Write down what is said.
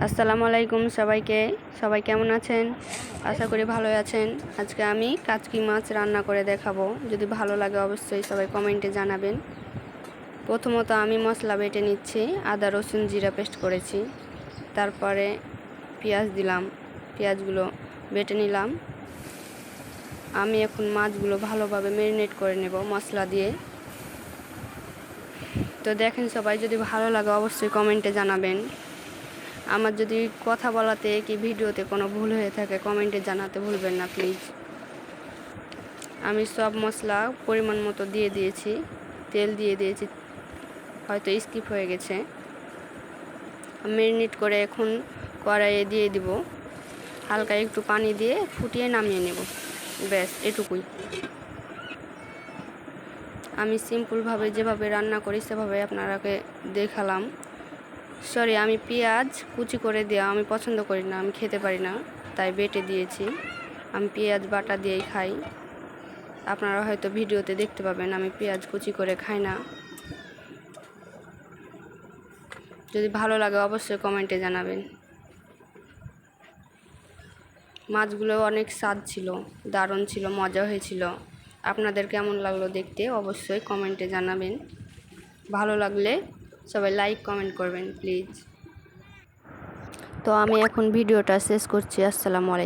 আসসালামু আলাইকুম সবাইকে। সবাই কেমন আছেন? আশা করি ভালো আছেন। আজকে আমি কাচকি মাছ রান্না করে দেখাবো। যদি ভালো লাগে অবশ্যই সবাই কমেন্টে জানাবেন। প্রথমত আমি মশলা বেটে নিচ্ছি। আদা রসুন জিরা পেস্ট করেছি, তারপরে পেঁয়াজ দিলাম, পেঁয়াজগুলো বেটে নিলাম। আমি এখন মাছগুলো ভালোভাবে ম্যারিনেট করে নেব মশলা দিয়ে। তো দেখেন সবাই, যদি ভালো লাগে অবশ্যই কমেন্টে জানাবেন। আমার যদি কথা বলাতে কি ভিডিওতে কোনো ভুল হয়ে থাকে কমেন্টে জানাতে ভুলবেন না প্লিজ। আমি সব মশলা পরিমাণ মতো দিয়ে দিয়েছি, তেল দিয়ে দিয়েছি, হয়তো স্কিপ হয়ে গেছে। ম্যারিনেট করে এখন কড়াইয়ে দিয়ে দিব, হালকা একটু পানি দিয়ে ফুটিয়ে নামিয়ে নেব, ব্যাস এটুকুই। আমি সিম্পলভাবে যেভাবে রান্না করি সেভাবে আপনারাকে দেখালাম। সরি, আমি পেঁয়াজ কুচি করে দেওয়া আমি পছন্দ করি না, আমি খেতে পারি না, তাই বেটে দিয়েছি। আমি পেঁয়াজ বাটা দিয়েই খাই। আপনারা হয়তো ভিডিওতে দেখতে পাবেন আমি পেঁয়াজ কুচি করে খাই না। যদি ভালো লাগে অবশ্যই কমেন্টে জানাবেন। মাছগুলো অনেক স্বাদ ছিল, দারুণ ছিল, মজা হয়েছিল। আপনাদের কেমন লাগলো দেখতে অবশ্যই কমেন্টে জানাবেন। ভালো লাগলে সবাই লাইক কমেন্ট করবেন প্লিজ। তো আমি এখন ভিডিওটা শেষ করছি। আসসালামু আলাইকুম।